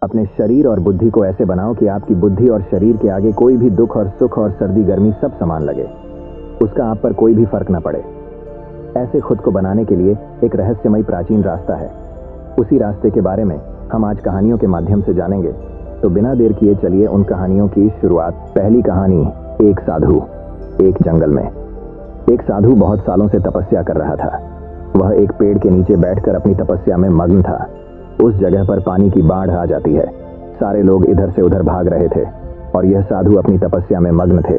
अपने शरीर और बुद्धि को ऐसे बनाओ कि आपकी बुद्धि और शरीर के आगे कोई भी दुख और सुख और सर्दी गर्मी सब समान लगे, उसका आप पर कोई भी फर्क ना पड़े। ऐसे खुद को बनाने के लिए एक रहस्यमय प्राचीन रास्ता है। उसी रास्ते के बारे में हम आज कहानियों के माध्यम से जानेंगे। तो बिना देर किए चलिए उन कहानियों की शुरुआत। पहली कहानी, एक साधु। एक जंगल में एक साधु बहुत सालों से तपस्या कर रहा था। वह एक पेड़ के नीचे बैठकर अपनी तपस्या में मग्न था। उस जगह पर पानी की बाढ़ आ जाती है। सारे लोग इधर से उधर भाग रहे थे और यह साधु अपनी तपस्या में मग्न थे।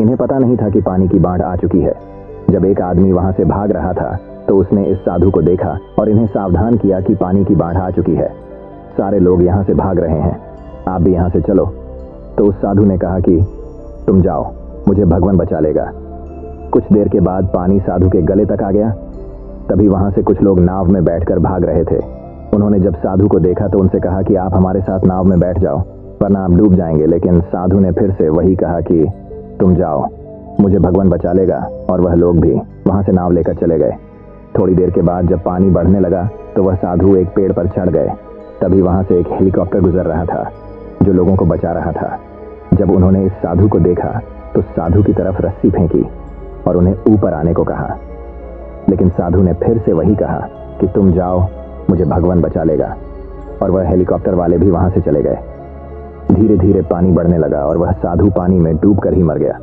इन्हें पता नहीं था कि पानी की बाढ़ आ चुकी है। जब एक आदमी वहां से भाग रहा था तो उसने इस साधु को देखा और इन्हें सावधान किया कि पानी की बाढ़ आ चुकी है। सारे लोग यहाँ से भाग रहे हैं, आप भी यहाँ से चलो। तो उस साधु ने कहा कि तुम जाओ, मुझे भगवान बचा लेगा। कुछ देर के बाद पानी साधु के गले तक आ गया। तभी वहां से कुछ लोग नाव में बैठकर भाग रहे थे। उन्होंने जब साधु को देखा तो उनसे कहा कि आप हमारे साथ नाव में बैठ जाओ, वरना आप डूब जाएंगे। लेकिन साधु ने फिर से वही कहा कि तुम जाओ, मुझे भगवान बचा लेगा। और वह लोग भी वहां से नाव लेकर चले गए। थोड़ी देर के बाद जब पानी बढ़ने लगा तो वह साधु एक पेड़ पर चढ़ गए। तभी वहां से एक हेलीकॉप्टर गुजर रहा था जो लोगों को बचा रहा था। जब उन्होंने इस साधु को देखा तो साधु की तरफ रस्सी फेंकी और उन्हें ऊपर आने को कहा। लेकिन साधु ने फिर से वही कहा कि तुम जाओ, मुझे भगवान बचा लेगा। और वह हेलीकॉप्टर वाले भी वहां से चले गए। धीरे धीरे पानी बढ़ने लगा और वह साधु पानी में डूबकर ही मर गया।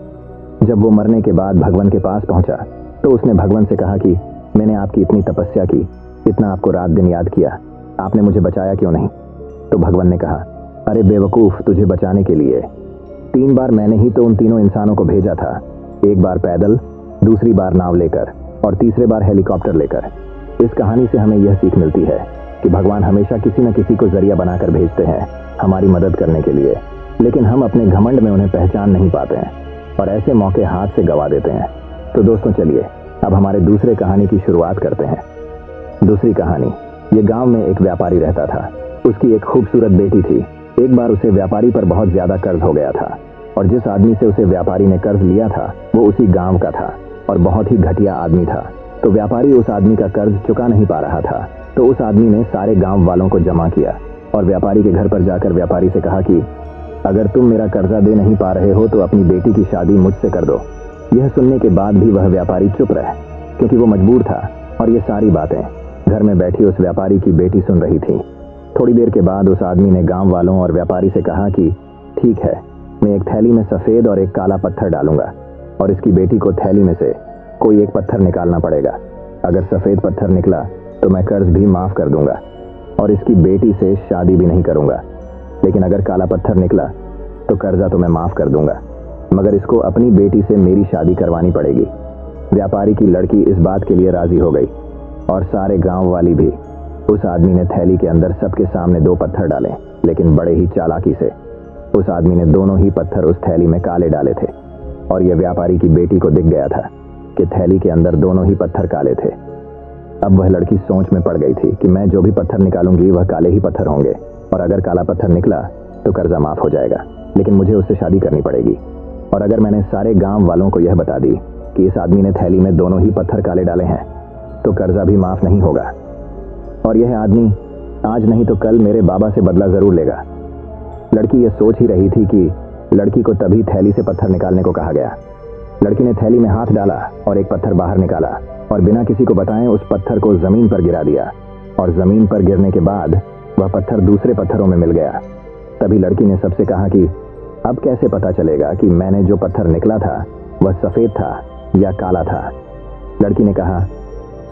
जब वो मरने के बाद भगवान के पास पहुंचा तो उसने भगवान से कहा कि मैंने आपकी इतनी तपस्या की, इतना आपको रात दिन याद किया, आपने मुझे बचाया क्यों नहीं? तो भगवान ने कहा, अरे बेवकूफ, तुझे बचाने के लिए 3 बार मैंने ही तो उन तीनों इंसानों को भेजा था। एक बार पैदल, दूसरी बार नाव लेकर और तीसरे बार हेलीकॉप्टर लेकर। इस कहानी से हमें यह सीख मिलती है कि भगवान हमेशा किसी न किसी को जरिया बनाकर भेजते हैं हमारी मदद करने के लिए, लेकिन हम अपने घमंड में उन्हें पहचान नहीं पाते हैं और ऐसे मौके हाथ से गवा देते हैं। तो दोस्तों चलिए अब हमारे दूसरे कहानी की शुरुआत करते हैं। दूसरी कहानी, ये गांव में एक व्यापारी रहता था। उसकी एक खूबसूरत बेटी थी। एक बार उसे व्यापारी पर बहुत ज्यादा कर्ज हो गया था और जिस आदमी से उसे व्यापारी ने कर्ज लिया था वो उसी गांव का था और बहुत ही घटिया आदमी था। तो व्यापारी उस आदमी का कर्ज चुका नहीं पा रहा था। तो उस आदमी ने सारे गांव वालों को जमा किया और व्यापारी के घर पर जाकर व्यापारी से कहा कि अगर तुम मेरा कर्जा दे नहीं पा रहे हो तो अपनी बेटी की शादी मुझसे कर दो। यह सुनने के बाद भी वह व्यापारी चुप रहा क्योंकि वो मजबूर था और ये सारी बातें घर में बैठी उस व्यापारी की बेटी सुन रही थी। थोड़ी देर के बाद उस आदमी ने गांव वालों और व्यापारी से कहा कि ठीक है, मैं एक थैली में सफेद और एक काला पत्थर डालूंगा और इसकी बेटी को थैली में से कोई एक पत्थर निकालना पड़ेगा। अगर सफेद पत्थर निकला तो मैं कर्ज भी माफ कर दूंगा और इसकी बेटी से शादी भी नहीं करूंगा। लेकिन अगर काला पत्थर निकला तो कर्जा तो मैं माफ कर दूंगा, मगर इसको अपनी बेटी से मेरी शादी करवानी पड़ेगी। व्यापारी की लड़की इस बात के लिए राजी हो गई और सारे गांव वाली भी। उस आदमी ने थैली के अंदर सबके सामने 2 पत्थर डाले, लेकिन बड़े ही चालाकी से। उस आदमी ने दोनों ही पत्थर उस थैली में काले डाले थे और यह व्यापारी की बेटी को दिख गया था कि थैली के अंदर दोनों ही पत्थर काले थे। अब वह लड़की सोच में पड़ गई थी कि मैं जो भी पत्थर निकालूंगी वह काले ही पत्थर होंगे और अगर काला पत्थर निकला तो कर्जा माफ हो जाएगा, लेकिन मुझे उससे शादी करनी पड़ेगी। और अगर मैंने सारे गांव वालों को यह बता दी कि इस आदमी ने थैली में दोनों ही पत्थर काले डाले हैं तो कर्जा भी माफ नहीं होगा और यह आदमी आज नहीं तो कल मेरे बाबा से बदला जरूर लेगा। लड़की यह सोच ही रही थी कि लड़की को तभी थैली से पत्थर निकालने को कहा गया। लड़की ने थैली में हाथ डाला और एक पत्थर बाहर निकाला और बिना किसी को बताए उस पत्थर को जमीन पर गिरा दिया और जमीन पर गिरने के बाद वह पत्थर दूसरे पत्थरों में मिल गया। तभी लड़की ने सबसे कहा कि अब कैसे पता चलेगा कि मैंने जो पत्थर निकला था वह सफेद था या काला था? लड़की ने कहा,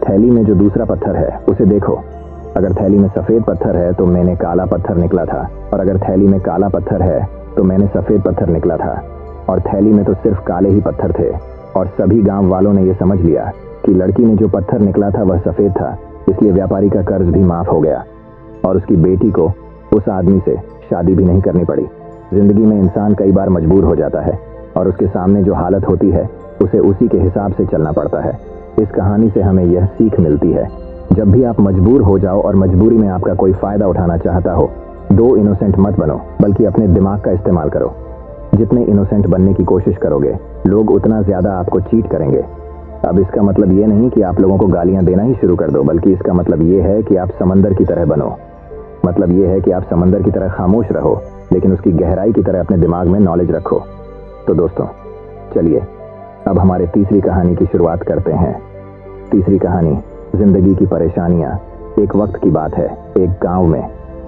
थैली में जो दूसरा पत्थर है उसे देखो। अगर थैली में सफेद पत्थर है तो मैंने काला पत्थर निकला था और अगर थैली में काला पत्थर है तो मैंने सफेद पत्थर निकला था और थैली में तो सिर्फ काले ही पत्थर थे। और सभी गांव वालों ने यह समझ लिया कि लड़की ने जो पत्थर निकला था वह सफेद था, इसलिए व्यापारी का कर्ज भी माफ हो गया और उसकी बेटी को उस आदमी से शादी भी नहीं करनी पड़ी। जिंदगी में इंसान कई बार मजबूर हो जाता है और उसके सामने जो हालत होती है उसे उसी के हिसाब से चलना पड़ता है। इस कहानी से हमें यह सीख मिलती है, जब भी आप मजबूर हो जाओ और मजबूरी में आपका कोई फायदा उठाना चाहता हो, 2 इनोसेंट मत बनो, बल्कि अपने दिमाग का इस्तेमाल करो। जितने इनोसेंट बनने की कोशिश करोगे लोग उतना ज्यादा आपको चीट करेंगे। अब इसका मतलब ये नहीं कि आप लोगों को गालियां देना ही शुरू कर दो, बल्कि इसका मतलब ये है कि आप समंदर की तरह बनो। मतलब ये है कि आप समंदर की तरह खामोश रहो, लेकिन उसकी गहराई की तरह अपने दिमाग में नॉलेज रखो। तो दोस्तों चलिए अब हमारे तीसरी कहानी की शुरुआत करते हैं। तीसरी कहानी, जिंदगी की परेशानियां। एक वक्त की बात है, एक गांव में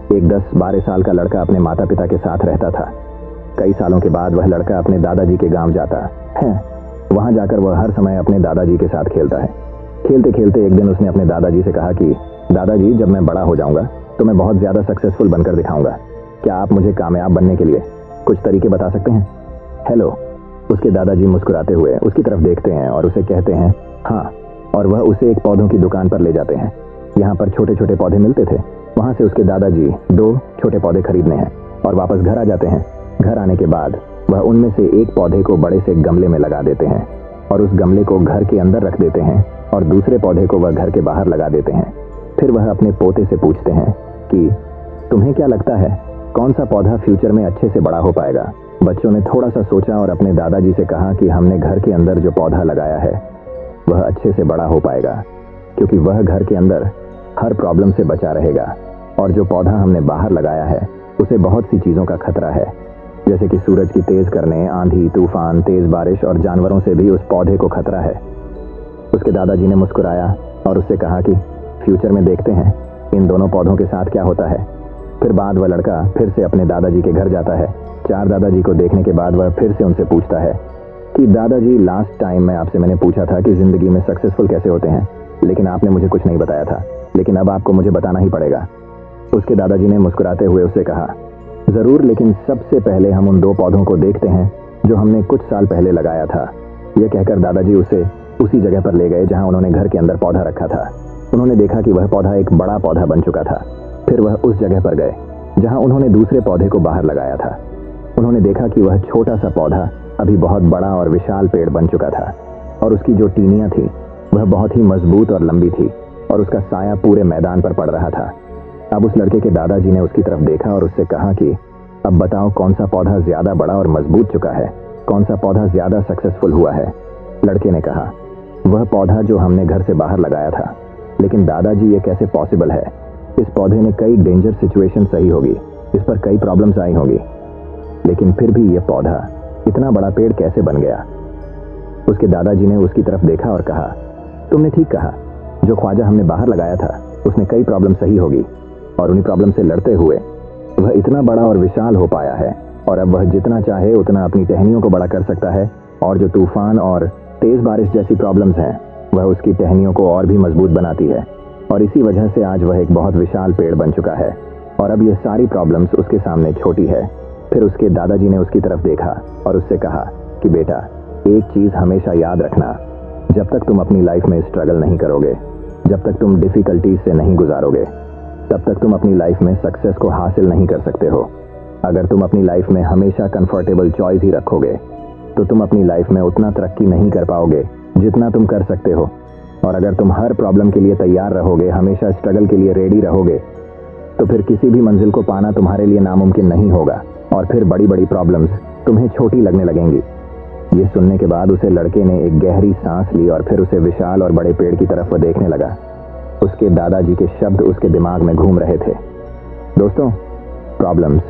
एक 10-12 साल का लड़का अपने माता पिता के साथ रहता था। कई सालों के बाद वह लड़का अपने दादाजी के गांव जाता है। वहां जाकर वह हर समय अपने दादाजी के साथ खेलता है। खेलते खेलते एक दिन उसने अपने दादाजी से कहा कि दादाजी, जब मैं बड़ा हो जाऊंगा तो मैं बहुत ज्यादा सक्सेसफुल बनकर दिखाऊंगा। क्या आप मुझे कामयाब बनने के लिए कुछ तरीके बता सकते हैं? हेलो। उसके दादाजी मुस्कुराते हुए उसकी तरफ देखते हैं और उसे कहते हैं हाँ, और वह उसे एक पौधों की दुकान पर ले जाते हैं। यहाँ पर छोटे छोटे पौधे मिलते थे। वहां से उसके दादाजी 2 छोटे पौधे खरीदने हैं और वापस घर आ जाते हैं। घर आने के बाद वह उनमें से एक पौधे को बड़े से गमले में लगा देते हैं और उस गमले को घर के अंदर रख देते हैं और दूसरे पौधे को वह घर के बाहर लगा देते हैं। फिर वह अपने पोते से पूछते हैं कि तुम्हें क्या लगता है कौन सा पौधा फ्यूचर में अच्छे से बड़ा हो पाएगा? बच्चों ने थोड़ा सा सोचा और अपने दादाजी से कहा कि हमने घर के अंदर जो पौधा लगाया है वह अच्छे से बड़ा हो पाएगा, क्योंकि वह घर के अंदर हर प्रॉब्लम से बचा रहेगा, और जो पौधा हमने बाहर लगाया है उसे बहुत सी चीज़ों का खतरा है, जैसे कि सूरज की तेज करने, आंधी, तूफान, तेज बारिश और जानवरों से भी उस पौधे को खतरा है। उसके दादाजी ने मुस्कुराया और उससे कहा कि फ्यूचर में देखते हैं इन दोनों पौधों के साथ क्या होता है। फिर बाद वह लड़का फिर से अपने दादाजी के घर जाता है। 4 दादाजी को देखने के बाद वह फिर से उनसे पूछता है कि दादाजी, लास्ट टाइम मैंने पूछा था कि जिंदगी में सक्सेसफुल कैसे होते हैं, लेकिन आपने मुझे कुछ नहीं बताया था, लेकिन अब आपको मुझे बताना ही पड़ेगा। उसके दादाजी ने मुस्कुराते हुए उससे कहा जरूर, लेकिन सबसे पहले हम उन 2 पौधों को देखते हैं जो हमने कुछ साल पहले लगाया था। यह कहकर दादाजी उसे उसी जगह पर ले गए जहां उन्होंने घर के अंदर पौधा रखा था। उन्होंने देखा कि वह पौधा एक बड़ा पौधा बन चुका था। फिर वह उस जगह पर गए जहां उन्होंने दूसरे पौधे को बाहर लगाया था। उन्होंने देखा कि वह छोटा सा पौधा अभी बहुत बड़ा और विशाल पेड़ बन चुका था, और उसकी जो टीनियां थी वह बहुत ही मजबूत और लंबी थी, और उसका साया पूरे मैदान पर पड़ रहा था। अब उस लड़के के दादाजी ने उसकी तरफ देखा और उससे कहा कि अब बताओ कौन सा पौधा ज्यादा बड़ा और मजबूत चुका है, कौन सा पौधा ज्यादा सक्सेसफुल हुआ है? लड़के ने कहा वह पौधा जो हमने घर से बाहर लगाया था। लेकिन दादाजी, ये कैसे पॉसिबल है? इस पौधे ने कई डेंजर सिचुएशन सही होगी, इस पर कई प्रॉब्लम्स आई होंगी, लेकिन फिर भी यह पौधा इतना बड़ा पेड़ कैसे बन गया? उसके दादाजी ने उसकी तरफ देखा और कहा तुमने ठीक कहा, जो ख्वाजा हमने बाहर लगाया था उसने कई प्रॉब्लम सही होगी, और उन्हीं प्रॉब्लम से लड़ते हुए वह इतना बड़ा और विशाल हो पाया है, और अब वह जितना चाहे उतना अपनी टहनियों को बड़ा कर सकता है, और जो तूफान और तेज बारिश जैसी प्रॉब्लम्स हैं वह उसकी टहनियों को और भी मजबूत बनाती है, और इसी वजह से आज वह एक बहुत विशाल पेड़ बन चुका है, और अब ये सारी प्रॉब्लम्स उसके सामने छोटी है। फिर उसके दादाजी ने उसकी तरफ देखा और उससे कहा कि बेटा, एक चीज़ हमेशा याद रखना, जब तक तुम अपनी लाइफ में स्ट्रगल नहीं करोगे, जब तक तुम डिफ़िकल्टीज से नहीं गुजारोगे, तब तक तुम अपनी लाइफ में सक्सेस को हासिल नहीं कर सकते हो। अगर तुम अपनी लाइफ में हमेशा कंफर्टेबल चॉइस ही रखोगे तो तुम अपनी लाइफ में उतना तरक्की नहीं कर पाओगे जितना तुम कर सकते हो, और अगर तुम हर प्रॉब्लम के लिए तैयार रहोगे, हमेशा स्ट्रगल के लिए रेडी रहोगे, तो फिर किसी भी मंजिल को पाना तुम्हारे लिए नामुमकिन नहीं होगा, और फिर बड़ी बड़ी प्रॉब्लम्स तुम्हें छोटी लगने लगेंगी। ये सुनने के बाद उसे लड़के ने एक गहरी सांस ली और फिर उसे विशाल और बड़े पेड़ की तरफ वह देखने लगा। उसके दादाजी के शब्द उसके दिमाग में घूम रहे थे। दोस्तों, प्रॉब्लम्स,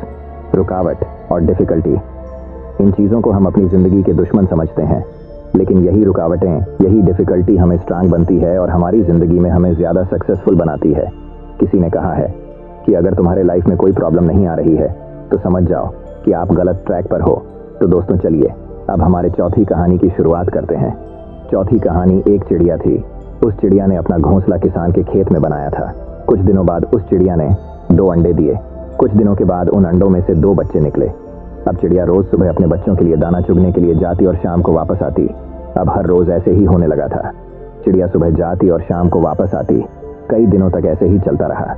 रुकावट और डिफ़िकल्टी, इन चीज़ों को हम अपनी ज़िंदगी के दुश्मन समझते हैं, लेकिन यही रुकावटें, यही डिफ़िकल्टी हमें स्ट्रांग बनती है और हमारी ज़िंदगी में हमें ज़्यादा सक्सेसफुल बनाती है। किसी ने कहा है कि अगर तुम्हारे लाइफ में कोई प्रॉब्लम नहीं आ रही है तो समझ जाओ कि आप गलत ट्रैक पर हो। तो दोस्तों चलिए अब हमारे चौथी कहानी की शुरुआत करते हैं। चौथी कहानी, एक चिड़िया थी। उस चिड़िया ने अपना घोंसला किसान के खेत में बनाया था। कुछ दिनों बाद उस चिड़िया ने 2 अंडे दिए। कुछ दिनों के बाद उन अंडों में से 2 बच्चे निकले। अब चिड़िया रोज सुबह अपने बच्चों के लिए दाना चुगने के लिए जाती और शाम को वापस आती। अब हर रोज ऐसे ही होने लगा था। चिड़िया सुबह जाती और शाम को वापस आती। कई दिनों तक ऐसे ही चलता रहा।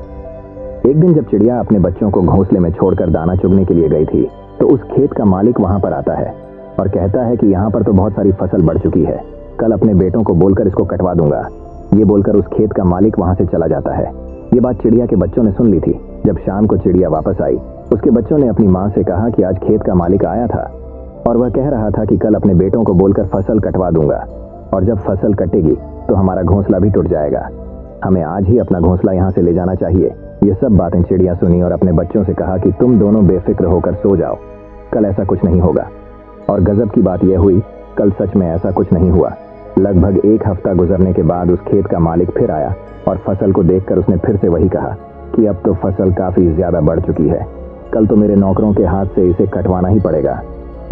एक दिन जब चिड़िया अपने बच्चों को घोंसले में छोड़कर दाना चुगने के लिए गई थी तो उस खेत का मालिक वहां पर आता है और कहता है कि यहाँ पर तो बहुत सारी फसल बढ़ चुकी है, कल अपने बेटों को बोलकर इसको कटवा दूंगा। ये बोलकर उस खेत का मालिक वहां से चला जाता है। ये बात चिड़िया के बच्चों ने सुन ली थी। जब शाम को चिड़िया वापस आई, उसके बच्चों ने अपनी माँ से कहा कि आज खेत का मालिक आया था और वह कह रहा था कि कल अपने बेटों को बोलकर फसल कटवा दूंगा, और जब फसल कटेगी तो हमारा घोंसला भी टूट जाएगा। हमें आज ही अपना घोंसला यहाँ से ले जाना चाहिए। ये सब बातें चिड़िया सुनी और अपने बच्चों से कहा कि तुम दोनों बेफिक्र होकर सो जाओ, कल ऐसा कुछ नहीं होगा। और गजब की बात यह हुई, कल सच में ऐसा कुछ नहीं हुआ। लगभग 1 हफ्ता गुजरने के बाद उस खेत का मालिक फिर आया और फसल को देखकर उसने फिर से वही कहा कि अब तो फसल काफी ज्यादा बढ़ चुकी है, कल तो मेरे नौकरों के हाथ से इसे कटवाना ही पड़ेगा।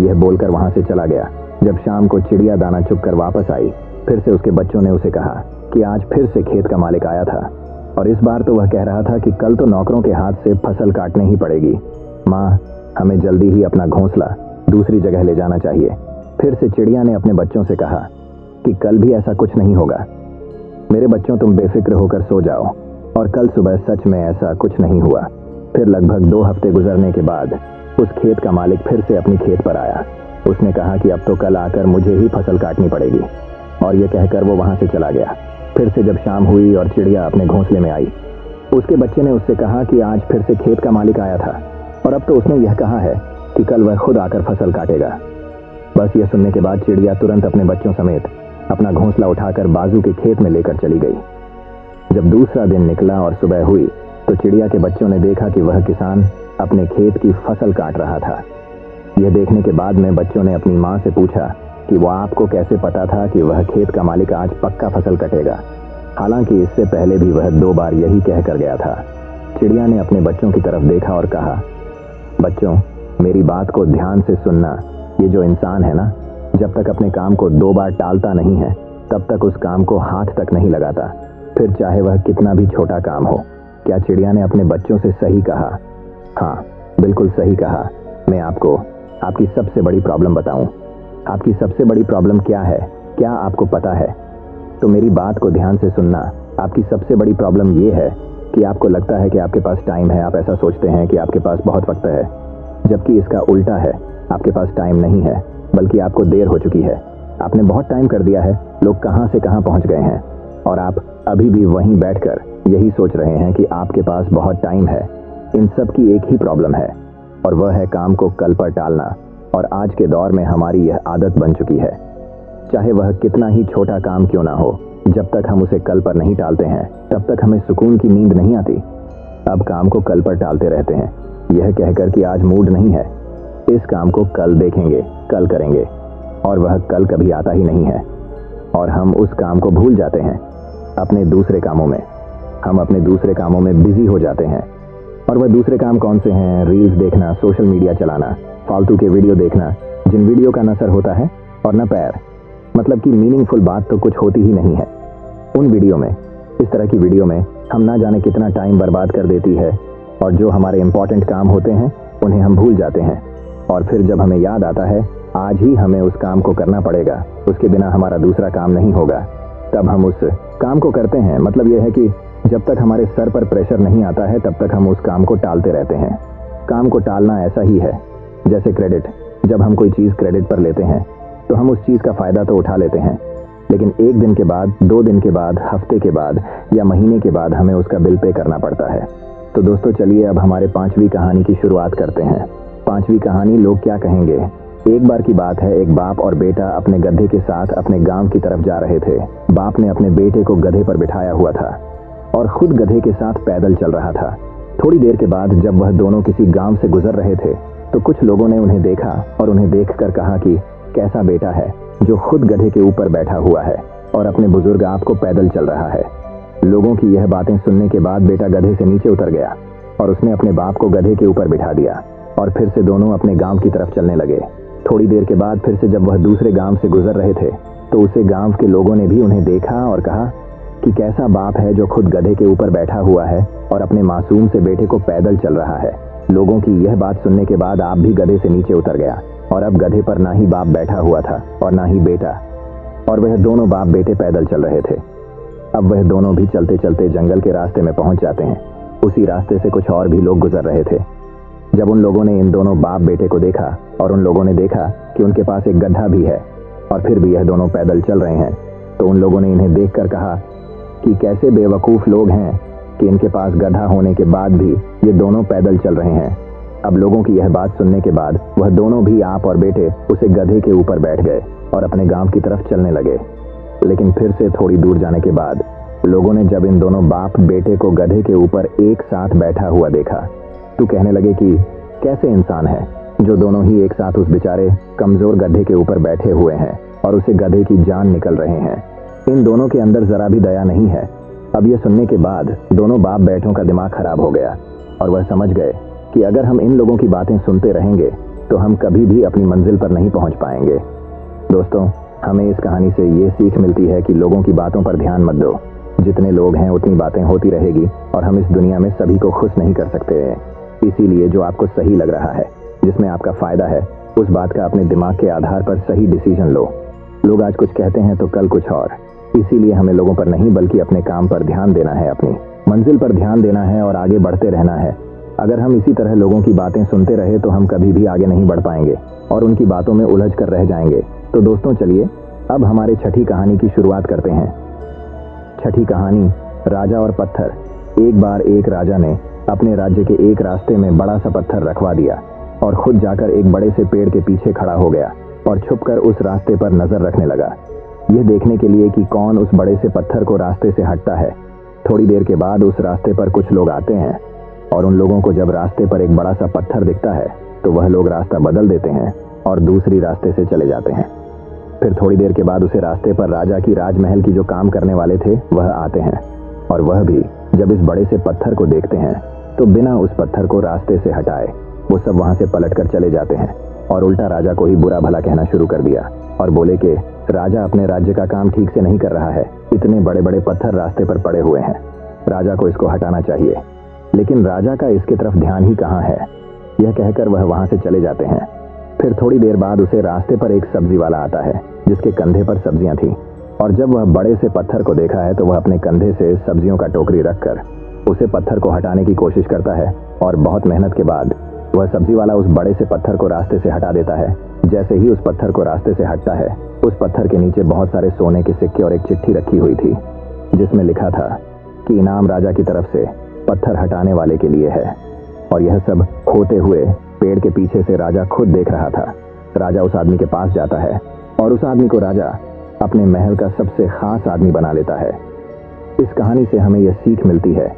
यह बोलकर वहां से चला गया। जब शाम को चिड़िया दाना चुगकर वापस आई, फिर से उसके बच्चों ने उसे कहा कि आज फिर से खेत का मालिक आया था और इस बार तो वह कह रहा था कि कल तो नौकरों के हाथ से फसल काटने ही पड़ेगी। माँ, हमें जल्दी ही अपना घोंसला दूसरी जगह ले जाना चाहिए। फिर से चिड़िया ने अपने बच्चों से कहा कि कल भी ऐसा कुछ नहीं होगा। मेरे बच्चों, तुम बेफिक्र होकर सो जाओ। और कल सुबह सच में ऐसा कुछ नहीं हुआ। फिर लगभग 2 हफ्ते गुजरने के बाद उस खेत का मालिक फिर से अपनी खेत पर आया। उसने कहा कि अब तो कल आकर मुझे ही फसल काटनी पड़ेगी, और यह कहकर वो वहां से चला गया। फिर से जब शाम हुई और चिड़िया अपने घोंसले में आई, उसके बच्चे ने उससे कहा कि आज फिर से खेत का मालिक आया था और अब तो उसने यह कहा है कि कल वह खुद आकर फसल काटेगा। बस यह सुनने के बाद चिड़िया तुरंत अपने बच्चों समेत अपना घोंसला उठाकर बाजू के खेत में लेकर चली गई। जब दूसरा दिन निकला और सुबह हुई तो चिड़िया के बच्चों ने देखा कि वह किसान अपने खेत की फसल काट रहा था। यह देखने के बाद में बच्चों ने अपनी माँ से पूछा कि वह आपको कैसे पता था कि वह खेत का मालिक आज पक्का फसल कटेगा, हालांकि इससे पहले भी वह 2 बार यही कह कर गया था। चिड़िया ने अपने बच्चों की तरफ देखा और कहा, बच्चों, मेरी बात को ध्यान से सुनना। ये जो इंसान है ना, जब तक अपने काम को 2 बार टालता नहीं है तब तक उस काम को हाथ तक नहीं लगाता, फिर चाहे वह कितना भी छोटा काम हो। क्या चिड़िया ने अपने बच्चों से सही कहा? हाँ, बिल्कुल सही कहा। मैं आपको आपकी सबसे बड़ी प्रॉब्लम बताऊं। आपकी सबसे बड़ी प्रॉब्लम क्या है, क्या आपको पता है? तो मेरी बात को ध्यान से सुनना। आपकी सबसे बड़ी प्रॉब्लम ये है कि आपको लगता है कि आपके पास टाइम है। आप ऐसा सोचते हैं कि आपके पास बहुत वक्त है, जबकि इसका उल्टा है। आपके पास टाइम नहीं है, बल्कि आपको देर हो चुकी है। आपने बहुत टाइम कर दिया है, लोग कहां से कहां पहुंच गए हैं और आप अभी भी वहीं बैठकर यही सोच रहे हैं कि आपके पास बहुत टाइम है। इन सब की एक ही प्रॉब्लम है और वह है काम को कल पर टालना। और आज के दौर में हमारी यह आदत बन चुकी है। चाहे वह कितना ही छोटा काम क्यों ना हो, जब तक हम उसे कल पर नहीं टालते हैं तब तक हमें सुकून की नींद नहीं आती। अब काम को कल पर टालते रहते हैं, यह कहकर कि आज मूड नहीं है, इस काम को कल देखेंगे, कल करेंगे, और वह कल कभी आता ही नहीं है। और हम उस काम को भूल जाते हैं अपने दूसरे कामों में। हम अपने दूसरे कामों में बिजी हो जाते हैं। और वह दूसरे काम कौन से हैं? रील्स देखना, सोशल मीडिया चलाना, फालतू के वीडियो देखना, जिन वीडियो का न सर होता है और न पैर, मतलब कि मीनिंगफुल बात तो कुछ होती ही नहीं है उन वीडियो में। इस तरह की वीडियो में हम ना जाने कितना टाइम बर्बाद कर देती है और जो हमारे इंपॉर्टेंट काम होते हैं उन्हें हम भूल जाते हैं। और फिर जब हमें याद आता है आज ही हमें उस काम को करना पड़ेगा, उसके बिना हमारा दूसरा काम नहीं होगा, तब हम उस काम को करते हैं। मतलब यह है कि जब तक हमारे सर पर प्रेशर नहीं आता है तब तक हम उस काम को टालते रहते हैं। काम को टालना ऐसा ही है जैसे क्रेडिट। जब हम कोई चीज़ क्रेडिट पर लेते हैं तो हम उस चीज़ का फ़ायदा तो उठा लेते हैं, लेकिन 1 दिन के बाद, 2 दिन के बाद, हफ्ते के बाद या महीने के बाद हमें उसका बिल पे करना पड़ता है। तो दोस्तों, चलिए अब हमारे 5वीं कहानी की शुरुआत करते हैं। 5वीं कहानी, लोग क्या कहेंगे। एक बार की बात है, एक बाप और बेटा अपने गधे के साथ अपने गांव की तरफ जा रहे थे। बाप ने अपने बेटे को गधे पर बिठाया हुआ था और खुद गधे के साथ पैदल चल रहा था। थोड़ी देर के बाद जब वह दोनों किसी गांव से गुजर रहे थे तो कुछ लोगों ने उन्हें देखा और उन्हें देखकर कहा कि कैसा बेटा है जो खुद गधे के ऊपर बैठा हुआ है और अपने बुजुर्ग आप को पैदल चल रहा है। लोगों की यह बातें सुनने के बाद बेटा गधे से नीचे उतर गया और उसने अपने बाप को गधे के ऊपर बिठा दिया और फिर से दोनों अपने गांव की तरफ चलने लगे। थोड़ी देर के बाद फिर से जब वह दूसरे गांव से गुजर रहे थे तो उसे गांव के लोगों ने भी उन्हें देखा और कहा कि कैसा बाप है जो खुद गधे के ऊपर बैठा हुआ है और अपने मासूम से बेटे को पैदल चल रहा है। लोगों की यह बात सुनने के बाद आप भी गधे से नीचे उतर गया और अब गधे पर ना ही बाप बैठा हुआ था और ना ही बेटा, और वह दोनों बाप बेटे पैदल चल रहे थे। अब वह दोनों भी चलते चलते जंगल के रास्ते में पहुंच जाते हैं। उसी रास्ते से कुछ और भी लोग गुजर रहे थे। जब उन लोगों ने इन दोनों बाप बेटे को देखा और उन लोगों ने देखा कि उनके पास एक गधा भी है और फिर भी यह दोनों पैदल चल रहे हैं, तो उन लोगों ने इन्हें देखकर कहा कि कैसे बेवकूफ़ लोग हैं कि इनके पास गधा होने के बाद भी ये दोनों पैदल चल रहे हैं। अब लोगों की यह बात सुनने के बाद वह दोनों भी, आप और बेटे, उसे गधे के ऊपर बैठ गए और अपने गांव की तरफ चलने लगे। लेकिन फिर से थोड़ी दूर जाने के बाद लोगों ने जब इन दोनों बाप बेटे को गधे के ऊपर एक साथ बैठा हुआ देखा तो कहने लगे कि कैसे इंसान है जो दोनों ही एक साथ उस बेचारे कमजोर गधे के ऊपर बैठे हुए हैं और उसे गधे की जान निकल रहे हैं। इन दोनों के अंदर जरा भी दया नहीं है। अब यह सुनने के बाद दोनों बाप बेटों का दिमाग खराब हो गया और वह समझ गए कि अगर हम इन लोगों की बातें सुनते रहेंगे तो हम कभी भी अपनी मंजिल पर नहीं पहुंच पाएंगे। दोस्तों, हमें इस कहानी से ये सीख मिलती है कि लोगों की बातों पर ध्यान मत दो। जितने लोग हैं उतनी बातें होती रहेगी और हम इस दुनिया में सभी को खुश नहीं कर सकते हैं। इसीलिए जो आपको सही लग रहा है, जिसमें आपका फायदा है, उस बात का अपने दिमाग के आधार पर सही डिसीजन लो। लोग आज कुछ कहते हैं तो कल कुछ और। इसीलिए हमें लोगों पर नहीं बल्कि अपने काम पर ध्यान देना है, अपनी मंजिल पर ध्यान देना है और आगे बढ़ते रहना है। अगर हम इसी तरह लोगों की बातें सुनते रहे तो हम कभी भी आगे नहीं बढ़ पाएंगे और उनकी बातों में उलझ कर रह जाएंगे। तो दोस्तों, चलिए अब हमारे छठी कहानी की शुरुआत करते हैं। छठी कहानी, राजा और पत्थर। एक बार एक राजा ने अपने राज्य के एक रास्ते में बड़ा सा पत्थर रखवा दिया और खुद जाकर एक बड़े से पेड़ के पीछे खड़ा हो गया और छुपकर उस रास्ते पर नजर रखने लगा, यह देखने के लिए कि कौन उस बड़े से पत्थर को रास्ते से हटता है। थोड़ी देर के बाद उस रास्ते पर कुछ लोग आते हैं और उन लोगों को जब रास्ते पर एक बड़ा सा पत्थर दिखता है तो वह लोग रास्ता बदल देते हैं और दूसरी रास्ते से चले जाते हैं। फिर थोड़ी देर के बाद उसे रास्ते पर राजा की राजमहल की जो काम करने वाले थे वह आते हैं और वह भी जब इस बड़े से पत्थर को देखते हैं तो बिना उस पत्थर को रास्ते से हटाए वो सब वहां से पलटकर चले जाते हैं और उल्टा राजा को ही बुरा भला कहना शुरू कर दिया और बोले कि राजा अपने राज्य का काम ठीक से नहीं कर रहा है, इतने बड़े बड़े पत्थर रास्ते पर पड़े हुए हैं, राजा को इसको हटाना चाहिए। लेकिन राजा का इसकी तरफ ध्यान ही कहाँ है, यह कहकर वह वहां से चले जाते हैं। फिर थोड़ी देर बाद उसे रास्ते पर एक सब्जी वाला आता है जिसके कंधे पर सब्जियां थी और जब वह बड़े से पत्थर को देखा है तो वह अपने कंधे से सब्जियों का टोकरी रखकर उसे पत्थर को हटाने की कोशिश करता है और बहुत मेहनत के बाद वह सब्जी वाला उस बड़े से पत्थर को रास्ते से हटा देता है। जैसे ही उस पत्थर को रास्ते से हटता है, उस पत्थर के नीचे बहुत सारे सोने के सिक्के और एक चिट्ठी रखी हुई थी जिसमें लिखा था कि इनाम राजा की तरफ से पत्थर हटाने वाले के लिए है। और यह सब होते हुए पेड़ के पीछे से राजा खुद देख रहा था। राजा उस आदमी के पास जाता है और उस आदमी को राजा अपने महल का सबसे खास आदमी बना लेता है। इस कहानी से हमें यह सीख मिलती है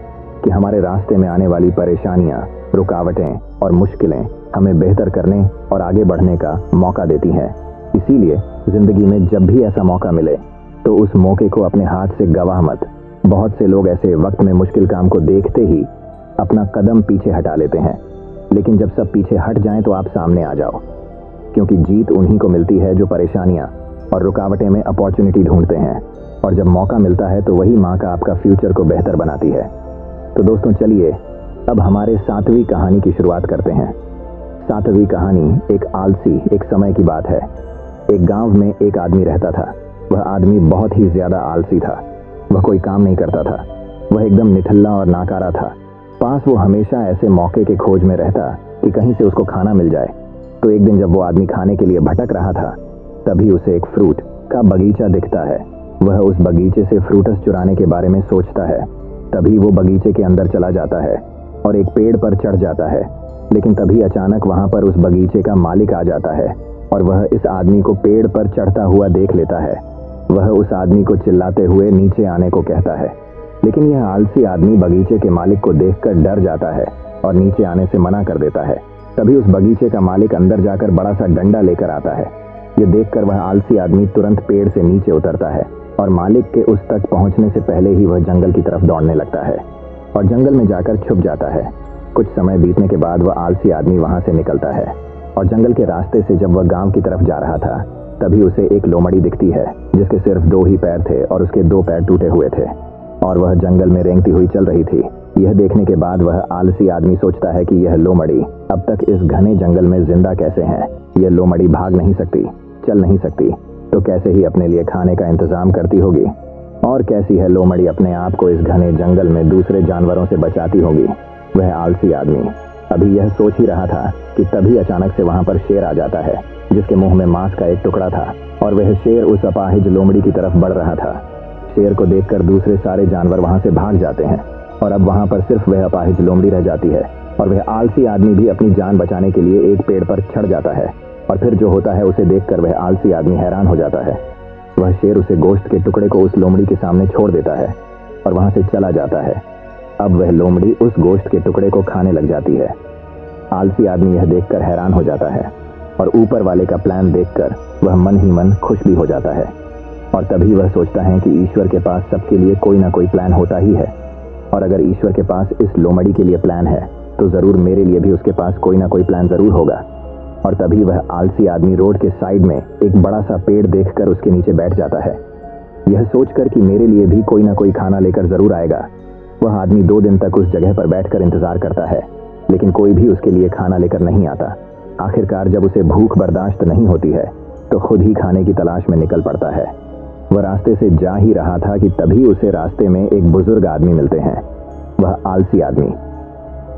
कि हमारे रास्ते में आने वाली परेशानियां, रुकावटें और मुश्किलें हमें बेहतर करने और आगे बढ़ने का मौका देती हैं। इसीलिए जिंदगी में जब भी ऐसा मौका मिले तो उस मौके को अपने हाथ से गंवा मत। बहुत से लोग ऐसे वक्त में मुश्किल काम को देखते ही अपना कदम पीछे हटा लेते हैं, लेकिन जब सब पीछे हट जाएं तो आप सामने आ जाओ, क्योंकि जीत उन्हीं को मिलती है जो परेशानियां और रुकावटें में अपॉर्चुनिटी ढूंढते हैं, और जब मौका मिलता है तो वही माँ का आपका फ्यूचर को बेहतर बनाती है। तो दोस्तों, चलिए अब हमारे 7वीं कहानी की शुरुआत करते हैं। 7वीं कहानी एक आलसी एक समय की बात है। एक गांव में एक आदमी रहता था। वह आदमी बहुत ही ज्यादा आलसी था। वह कोई काम नहीं करता था। वह एकदम निठल्ला और नाकारा था। पास वो हमेशा ऐसे मौके के खोज में रहता कि कहीं से उसको खाना मिल जाए। तो एक दिन जब वो आदमी खाने के लिए भटक रहा था, तभी उसे एक फ्रूट का बगीचा दिखता है। वह उस बगीचे से फ्रूटस चुराने के बारे में सोचता है। तभी वो बगीचे के अंदर चला जाता है और एक पेड़ पर चढ़ जाता है। लेकिन तभी अचानक वहां पर उस बगीचे का मालिक आ जाता है और वह इस आदमी को पेड़ पर चढ़ता हुआ देख लेता है। वह उस आदमी को चिल्लाते हुए नीचे आने को कहता है, लेकिन यह आलसी आदमी बगीचे के मालिक को देखकर डर जाता है और नीचे आने से मना कर देता है। तभी उस बगीचे का मालिक अंदर जाकर बड़ा सा डंडा लेकर आता है। यह देखकर वह आलसी आदमी तुरंत पेड़ से नीचे उतरता है और मालिक के उस तक पहुंचने से पहले ही वह जंगल की तरफ दौड़ने लगता है और जंगल में जाकर छुप जाता है। कुछ समय बीतने के बाद वह आलसी आदमी वहां से निकलता है और जंगल के रास्ते से जब वह गांव की तरफ जा रहा था, तभी उसे एक लोमड़ी दिखती है जिसके सिर्फ 2 ही पैर थे और उसके 2 पैर टूटे हुए थे और वह जंगल में रेंगती हुई चल रही थी। यह देखने के बाद वह आलसी आदमी सोचता है कि यह लोमड़ी अब तक इस घने जंगल में जिंदा कैसे है। यह लोमड़ी भाग नहीं सकती, चल नहीं सकती, तो कैसे ही अपने लिए खाने का इंतजाम करती होगी, और कैसी है लोमड़ी अपने आप को इस घने जंगल में दूसरे जानवरों से बचाती होगी। वह आलसी आदमी अभी यह सोच ही रहा था कि तभी अचानक से वहां पर शेर आ जाता है जिसके मुंह में मांस का एक टुकड़ा था और वह शेर उस अपाहिज लोमड़ी की तरफ बढ़ रहा था। शेर को देखकर दूसरे सारे जानवर वहां से भाग जाते हैं और अब वहां पर सिर्फ वह अपाहिज लोमड़ी रह जाती है और वह आलसी आदमी भी अपनी जान बचाने के लिए एक पेड़ पर चढ़ जाता है। और फिर जो होता है उसे देखकर वह आलसी आदमी हैरान हो जाता है। वह शेर उसे गोश्त के टुकड़े को उस लोमड़ी के सामने छोड़ देता है और वहां से चला जाता है। अब वह लोमड़ी उस गोश्त के टुकड़े को खाने लग जाती है। आलसी आदमी यह देखकर हैरान हो जाता है और ऊपर वाले का प्लान देखकर वह मन ही मन खुश भी हो जाता है। और तभी वह सोचता है कि ईश्वर के पास सबके लिए कोई ना कोई प्लान होता ही है, और अगर ईश्वर के पास इस लोमड़ी के लिए प्लान है तो जरूर मेरे लिए भी उसके पास कोई ना कोई प्लान जरूर होगा। और तभी वह आलसी आदमी रोड के साइड में एक बड़ा सा पेड़ देखकर उसके नीचे बैठ जाता है, यह सोचकर कि मेरे लिए भी कोई ना कोई खाना लेकर जरूर आएगा। वह आदमी 2 दिन तक उस जगह पर बैठकर इंतजार करता है, लेकिन कोई भी उसके लिए खाना लेकर नहीं आता। आखिरकार जब उसे भूख बर्दाश्त नहीं होती है तो खुद ही खाने की तलाश में निकल पड़ता है। वह रास्ते से जा ही रहा था कि तभी उसे रास्ते में एक बुजुर्ग आदमी मिलते हैं। वह आलसी आदमी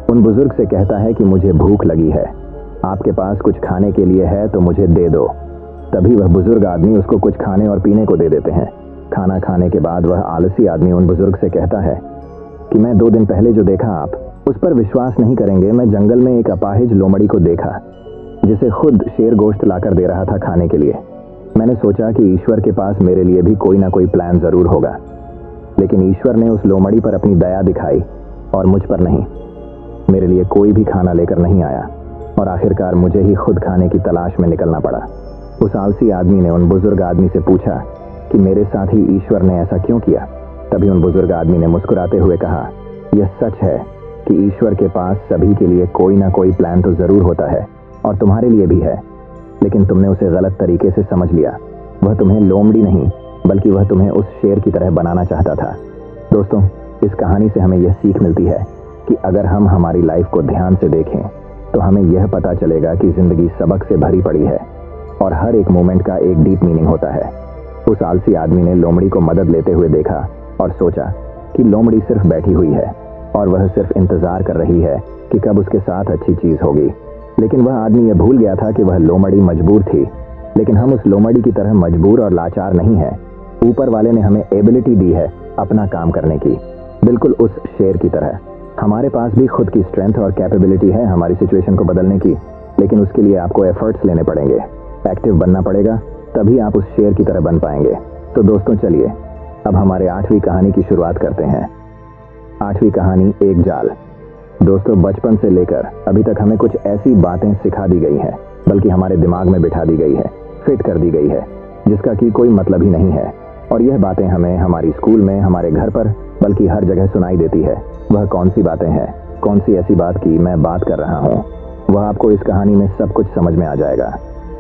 उन बुजुर्ग से कहता है कि मुझे भूख लगी है, आपके पास कुछ खाने के लिए है तो मुझे दे दो। तभी वह बुजुर्ग आदमी उसको कुछ खाने और पीने को दे देते हैं। खाना खाने के बाद वह आलसी आदमी उन बुजुर्ग से कहता है कि मैं 2 दिन पहले जो देखा आप उस पर विश्वास नहीं करेंगे। मैं जंगल में एक अपाहिज लोमड़ी को देखा जिसे खुद शेर गोश्त लाकर दे रहा था खाने के लिए। मैंने सोचा कि ईश्वर के पास मेरे लिए भी कोई ना कोई प्लान जरूर होगा, लेकिन ईश्वर ने उस लोमड़ी पर अपनी दया दिखाई और मुझ पर नहीं। मेरे लिए कोई भी खाना लेकर नहीं आया और आखिरकार मुझे ही खुद खाने की तलाश में निकलना पड़ा। उस आलसी आदमी ने उन बुजुर्ग आदमी से पूछा कि मेरे साथ ही ईश्वर ने ऐसा क्यों किया। तभी उन बुजुर्ग आदमी ने मुस्कुराते हुए कहा, यह सच है कि ईश्वर के पास सभी के लिए कोई ना कोई प्लान तो जरूर होता है और तुम्हारे लिए भी है, लेकिन तुमने उसे गलत तरीके से समझ लिया। वह तुम्हें लोमड़ी नहीं बल्कि वह तुम्हें उस शेर की तरह बनाना चाहता था। दोस्तों, इस कहानी से हमें यह सीख मिलती है कि अगर हम हमारी लाइफ को ध्यान से देखें तो हमें यह पता चलेगा कि जिंदगी सबक से भरी पड़ी है और हर एक मोमेंट का एक डीप मीनिंग होता है। उस आलसी आदमी ने लोमड़ी को मदद लेते हुए देखा और सोचा कि लोमड़ी सिर्फ बैठी हुई है और वह सिर्फ इंतजार कर रही है कि कब उसके साथ अच्छी चीज होगी। लेकिन वह आदमी यह भूल गया था कि वह लोमड़ी मजबूर थी, लेकिन हम उस लोमड़ी की तरह मजबूर और लाचार नहीं है। ऊपर वाले ने हमें एबिलिटी दी है अपना काम करने की, बिल्कुल उस शेर की तरह। हमारे पास भी खुद की स्ट्रेंथ और कैपेबिलिटी है हमारी सिचुएशन को बदलने की, लेकिन उसके लिए आपको एफर्ट्स लेने पड़ेंगे, एक्टिव बनना पड़ेगा, तभी आप उस शेर की तरह बन पाएंगे। तो दोस्तों चलिए अब हमारे 8वीं कहानी की शुरुआत करते हैं। 8वीं कहानी, एक जाल। दोस्तों, बचपन से लेकर अभी तक हमें कुछ ऐसी बातें सिखा दी गई हैं, बल्कि हमारे दिमाग में बिठा दी गई है, फिट कर दी गई है, जिसका कि कोई मतलब ही नहीं है। और यह बातें हमें हमारी स्कूल में, हमारे घर पर, बल्कि हर जगह सुनाई देती है। वह कौन सी बातें हैं, कौन सी ऐसी बात की मैं बात कर रहा हूँ, वह आपको इस कहानी में सब कुछ समझ में आ जाएगा।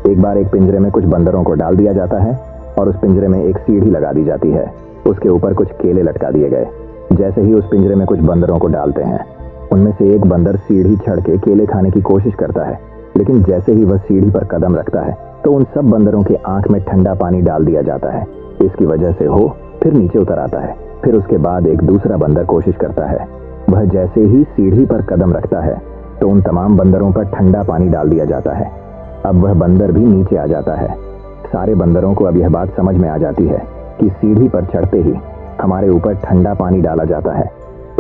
एक बार एक पिंजरे में कुछ बंदरों को डाल दिया जाता है और उस पिंजरे में एक सीढ़ी लगा दी जाती है। उसके ऊपर कुछ केले लटका दिए गए। जैसे ही उस पिंजरे में कुछ बंदरों को डालते हैं, उनमें से एक बंदर सीढ़ी चढ़ के केले खाने की कोशिश करता है, लेकिन जैसे ही वह सीढ़ी पर कदम रखता है तो उन सब बंदरों के आंख में ठंडा पानी डाल दिया जाता है। इसकी वजह से वो फिर नीचे उतर आता है। फिर उसके बाद एक दूसरा बंदर कोशिश करता है। वह जैसे ही सीढ़ी पर कदम रखता है तो उन तमाम बंदरों पर ठंडा पानी डाल दिया जाता है। अब वह बंदर भी नीचे आ जाता है। सारे बंदरों को अब यह बात समझ में आ जाती है कि सीढ़ी पर चढ़ते ही हमारे ऊपर ठंडा पानी डाला जाता है।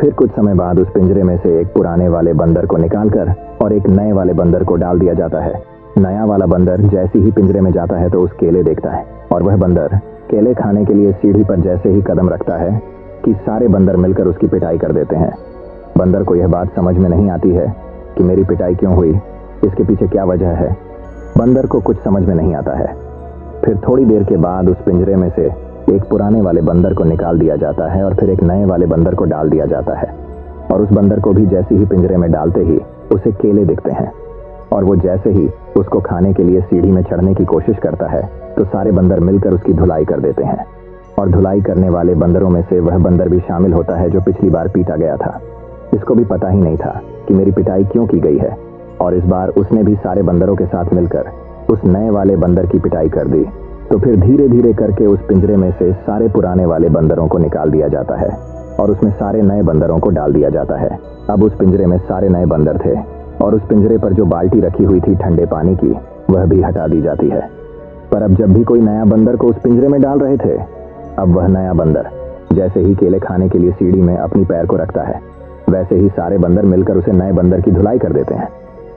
फिर कुछ समय बाद उस पिंजरे में से एक पुराने वाले बंदर को निकालकर और एक नए वाले बंदर को डाल दिया जाता है। नया वाला बंदर जैसे ही पिंजरे में जाता है तो उस केले देखता है, और वह बंदर केले खाने के लिए सीढ़ी पर जैसे ही कदम रखता है कि सारे बंदर मिलकर उसकी पिटाई कर देते हैं। बंदर को यह बात समझ में नहीं आती है कि मेरी पिटाई क्यों हुई, इसके पीछे क्या वजह है। बंदर को कुछ समझ में नहीं आता है। फिर थोड़ी देर के बाद उस पिंजरे में से एक पुराने वाले बंदर को निकाल दिया जाता है और फिर एक नए वाले बंदर को डाल दिया जाता है। और उस बंदर को भी जैसे ही पिंजरे में डालते ही उसे केले दिखते हैं, और वो जैसे ही उसको खाने के लिए सीढ़ी में चढ़ने की कोशिश करता है तो सारे बंदर मिलकर उसकी धुलाई कर देते हैं। और धुलाई करने वाले बंदरों में से वह बंदर भी शामिल होता है जो पिछली बार पीटा गया था। इसको भी पता ही नहीं था कि मेरी पिटाई क्यों की गई है, और इस बार उसने भी सारे बंदरों के साथ मिलकर उस नए वाले बंदर की पिटाई कर दी। तो फिर धीरे धीरे करके उस पिंजरे में से सारे पुराने वाले बंदरों को निकाल दिया जाता है और उसमें सारे नए बंदरों को डाल दिया जाता है। अब उस पिंजरे में सारे नए बंदर थे, और उस पिंजरे पर जो बाल्टी रखी हुई थी ठंडे पानी की, वह भी हटा दी जाती है। पर अब जब भी कोई नया बंदर को उस पिंजरे में डाल रहे थे, अब वह नया बंदर जैसे ही केले खाने के लिए सीढ़ी में अपनी पैर को रखता है, वैसे ही सारे बंदर मिलकर उसे नए बंदर की धुलाई कर देते हैं।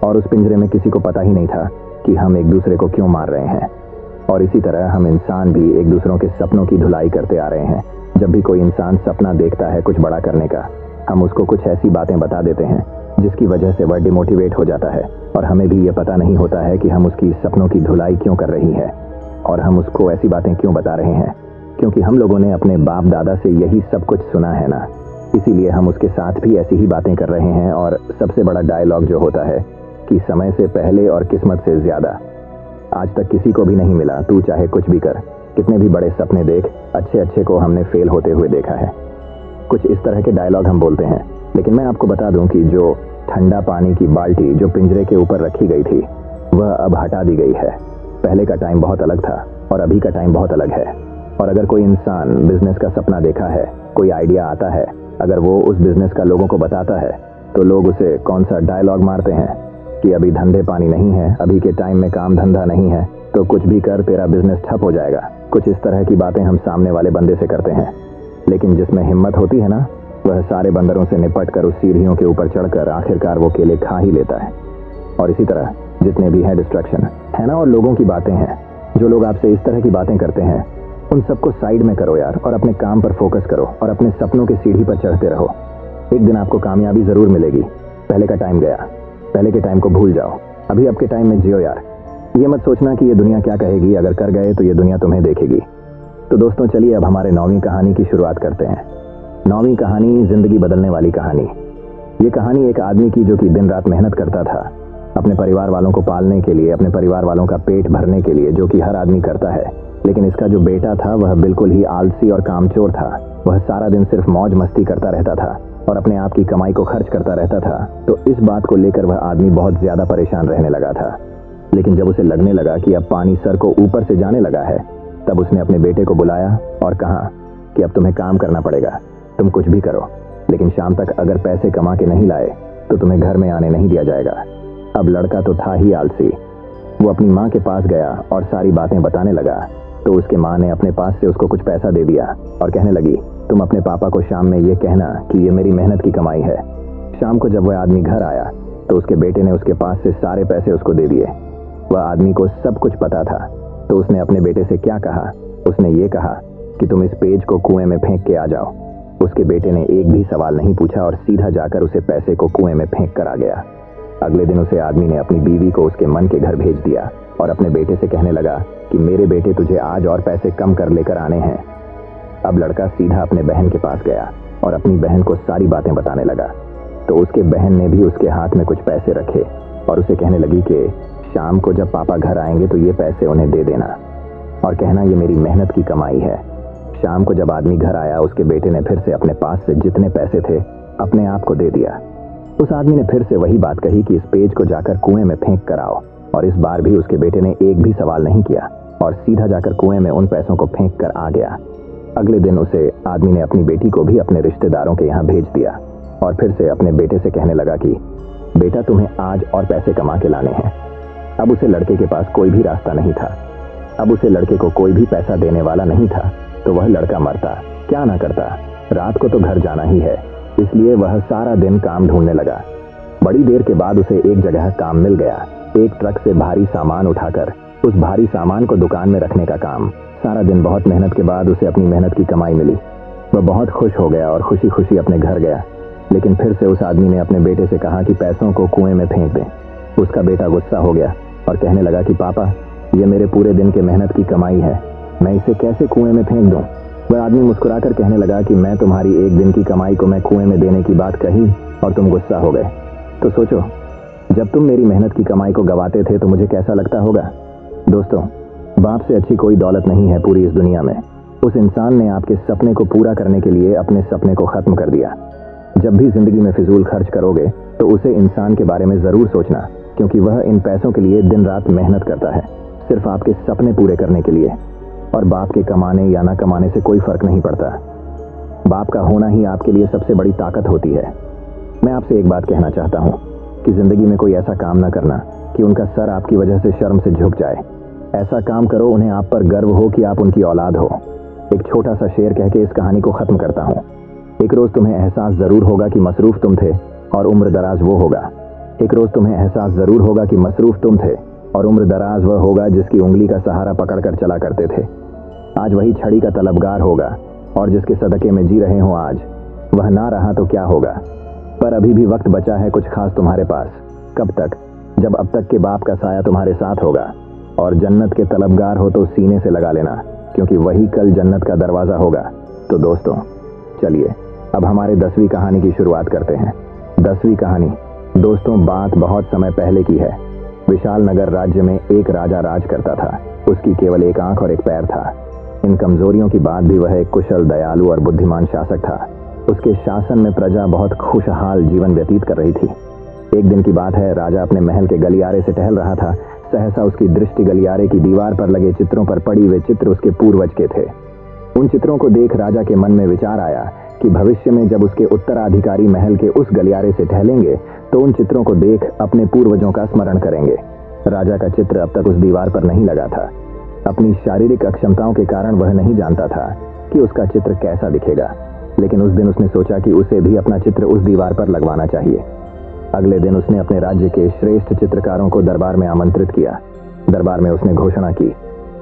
और उस पिंजरे में किसी को पता ही नहीं था कि हम एक दूसरे को क्यों मार रहे हैं। और इसी तरह हम इंसान भी एक दूसरों के सपनों की धुलाई करते आ रहे हैं। जब भी कोई इंसान सपना देखता है कुछ बड़ा करने का, हम उसको कुछ ऐसी बातें बता देते हैं जिसकी वजह से वह डिमोटिवेट हो जाता है, और हमें भी ये पता नहीं होता है कि हम उसकी सपनों की धुलाई क्यों कर रही है और हम उसको ऐसी बातें क्यों बता रहे हैं, क्योंकि हम लोगों ने अपने बाप दादा से यही सब कुछ सुना है ना, इसीलिए हम उसके साथ भी ऐसी ही बातें कर रहे हैं। और सबसे बड़ा डायलॉग जो होता है कि समय से पहले और किस्मत से ज्यादा। आज तक किसी को भी नहीं मिला, तू चाहे कुछ भी कर, कितने भी बड़े सपने देख, अच्छे अच्छे को हमने फेल होते हुए देखा है। कुछ इस तरह के डायलॉग हम बोलते हैं। लेकिन मैं आपको बता दूं कि जो ठंडा पानी की बाल्टी जो पिंजरे के ऊपर रखी गई थी वह अब हटा दी गई है। पहले का टाइम बहुत अलग था और अभी का टाइम बहुत अलग है। और अगर कोई इंसान बिजनेस का सपना देखा है, कोई आइडिया आता है, अगर वो उस बिजनेस का लोगों को बताता है तो लोग उसे कौन सा डायलॉग मारते हैं कि अभी धंधे पानी नहीं है, अभी के टाइम में काम धंधा नहीं है, तो कुछ भी कर, तेरा बिजनेस ठप हो जाएगा। कुछ इस तरह की बातें हम सामने वाले बंदे से करते हैं। लेकिन जिसमें हिम्मत होती है ना, वह सारे बंदरों से निपट कर उस सीढ़ियों के ऊपर चढ़कर आखिरकार वो केले खा ही लेता है। और इसी तरह जितने भी है डिस्ट्रैक्शन है ना, और लोगों की बातें हैं, जो लोग आपसे इस तरह की बातें करते हैं, उन सबको साइड में करो यार, और अपने काम पर फोकस करो और अपने सपनों की सीढ़ी पर चढ़ते रहो। एक दिन आपको कामयाबी जरूर मिलेगी। पहले का टाइम गया, पहले के टाइम को भूल जाओ, अभी अब के टाइम में जियो यार। ये मत सोचना कि ये दुनिया क्या कहेगी, अगर कर गए तो ये दुनिया तुम्हें देखेगी। तो दोस्तों चलिए अब हमारे 9वीं कहानी की शुरुआत करते हैं। 9वीं कहानी, जिंदगी बदलने वाली कहानी। ये कहानी एक आदमी की जो कि दिन रात मेहनत करता था अपने परिवार वालों को पालने के लिए, अपने परिवार वालों का पेट भरने के लिए, जो कि हर आदमी करता है। लेकिन इसका जो बेटा था वह बिल्कुल ही आलसी और कामचोर था। वह सारा दिन सिर्फ मौज मस्ती करता रहता था और अपने आप की कमाई को खर्च करता रहता था। तो इस बात को लेकर वह आदमी बहुत ज्यादा परेशान रहने लगा था। लेकिन जब उसे लगने लगा कि अब पानी सर को ऊपर से जाने लगा है, तब उसने अपने बेटे को बुलाया और कहा कि अब तुम्हें काम करना पड़ेगा, तुम कुछ भी करो, लेकिन शाम तक अगर पैसे कमा के नहीं लाए तो तुम्हें घर में आने नहीं दिया जाएगा। अब लड़का तो था ही आलसी। वो अपनी माँ के पास गया और सारी बातें बताने लगा। तो उसके माँ ने अपने पास से उसको कुछ पैसा दे दिया और कहने लगी, तुम अपने पापा को शाम में ये कहना कि ये मेरी मेहनत की कमाई है। शाम को जब वह आदमी घर आया तो उसके बेटे ने उसके पास से सारे पैसे उसको दे दिए। वह आदमी को सब कुछ पता था। तो उसने अपने बेटे से क्या कहा, उसने ये कहा कि तुम इस पेज को कुएं में फेंक के आ जाओ। उसके बेटे ने एक भी सवाल नहीं पूछा और सीधा जाकर उसे पैसे को कुएं में फेंक कर आ गया। अगले दिन उसे आदमी ने अपनी बीवी को उसके मन के घर भेज दिया और अपने बेटे से कहने लगा कि मेरे बेटे तुझे आज और पैसे कम कर लेकर आने हैं। अब लड़का सीधा अपने बहन के पास गया और अपनी बहन को सारी बातें बताने लगा। तो उसके बहन ने भी उसके हाथ में कुछ पैसे रखे और उसे कहने लगी कि शाम को जब पापा घर आएंगे तो ये पैसे उन्हें दे देना और कहना ये मेरी मेहनत की कमाई है। शाम को जब आदमी घर आया, उसके बेटे ने फिर से अपने पास से जितने पैसे थे अपने आप को दे दिया। उस आदमी ने फिर से वही बात कही कि इस पेज को जाकर कुएं में फेंक कर आओ, और इस बार भी उसके बेटे ने एक भी सवाल नहीं किया और सीधा जाकर कुएं में उन पैसों को फेंक कर आ गया। अगले दिन उसे आदमी ने अपनी बेटी को भी अपने रिश्तेदारों के यहाँ भेज दिया और फिर से अपने बेटे से कहने लगा कि बेटा तुम्हें आज और पैसे कमा के लाने हैं। अब उसे लड़के के पास कोई भी रास्ता नहीं था। अब उसे लड़के को कोई भी पैसा देने वाला नहीं था। तो वह लड़का मरता क्या ना करता, रात को तो घर जाना ही है, इसलिए वह सारा दिन काम ढूंढने लगा। बड़ी देर के बाद उसे एक जगह काम मिल गया, एक ट्रक से भारी सामान उठाकर उस भारी सामान को दुकान में रखने का काम। सारा दिन बहुत मेहनत के बाद उसे अपनी मेहनत की कमाई मिली। वह बहुत खुश हो गया और खुशी खुशी अपने घर गया। लेकिन फिर से उस आदमी ने अपने बेटे से कहा कि पैसों को कुएं में फेंक दें। उसका बेटा गुस्सा हो गया और कहने लगा कि पापा ये मेरे पूरे दिन के मेहनत की कमाई है, मैं इसे कैसे कुएं में फेंक दूं। वह आदमी मुस्कुराकर कहने लगा कि मैं तुम्हारी एक दिन की कमाई को मैं कुएं में देने की बात कही और तुम गुस्सा हो गए। तो सोचो, जब तुम मेरी मेहनत की कमाई को गवाते थे तो मुझे कैसा लगता होगा। दोस्तों, बाप से अच्छी कोई दौलत नहीं है पूरी इस दुनिया में। उस इंसान ने आपके सपने को पूरा करने के लिए अपने सपने को खत्म कर दिया। जब भी जिंदगी में फिजूल खर्च करोगे तो उसे इंसान के बारे में जरूर सोचना, क्योंकि वह इन पैसों के लिए दिन रात मेहनत करता है, सिर्फ आपके सपने पूरे करने के लिए। और बाप के कमाने या ना कमाने से कोई फर्क नहीं पड़ता। बाप का होना ही आपके लिए सबसे बड़ी ताकत होती है। मैं आपसे एक बात कहना चाहता हूँ कि जिंदगी में कोई ऐसा काम ना करना कि उनका सर आपकी वजह से शर्म से झुक जाए। ऐसा काम करो उन्हें आप पर गर्व हो कि आप उनकी औलाद हो। एक छोटा सा शेर कह के इस कहानी को खत्म करता हूँ। एक रोज तुम्हें एहसास जरूर होगा कि मसरूफ तुम थे और उम्र दराज वो होगा। एक रोज तुम्हें एहसास जरूर होगा कि मसरूफ तुम थे और उम्र दराज वह होगा जिसकी उंगली का सहारा पकड़कर चला करते थे। आज वही छड़ी का तलबगार होगा और जिसके सदके में जी रहे हो आज, वह ना रहा तो क्या होगा। पर अभी भी वक्त बचा है कुछ खास तुम्हारे पास। कब तक? जब अब तक के बाप का साया तुम्हारे साथ होगा। और जन्नत के तलबगार हो तो सीने से लगा लेना, क्योंकि वही कल जन्नत का दरवाजा होगा। तो दोस्तों चलिए अब हमारे 10वीं कहानी की शुरुआत करते हैं। 10वीं कहानी दोस्तों बात बहुत समय पहले की है। विशाल नगर राज्य में एक राजा राज करता था। उसकी केवल एक आंख और एक पैर था। इन कमजोरियों की बात भी वह एक कुशल, दयालु और बुद्धिमान शासक था। उसके शासन में प्रजा बहुत खुशहाल जीवन व्यतीत कर रही थी। एक दिन की बात है, राजा अपने महल के गलियारे से टहल रहा था। सहसा उसकी दृष्टि गलियारे की दीवार पर लगे चित्रों पर पड़ी। वे चित्र उसके पूर्वज के थे। उन चित्रों को देख राजा के मन में विचार आया कि भविष्य में जब उसके उत्तराधिकारी महल के उस गलियारे से टहलेंगे तो उन चित्रों को देख अपने पूर्वजों का स्मरण करेंगे। राजा का चित्र अब तक उस दीवार पर नहीं लगा था। अपनी शारीरिक अक्षमताओं के कारण वह नहीं जानता था कि उसका चित्र कैसा दिखेगा, लेकिन उस दिन उसने सोचा कि उसे भी अपना चित्र उस दीवार पर लगवाना चाहिए। अगले दिन उसने अपने राज्य के श्रेष्ठ चित्रकारों को दरबार में आमंत्रित किया। दरबार में उसने घोषणा की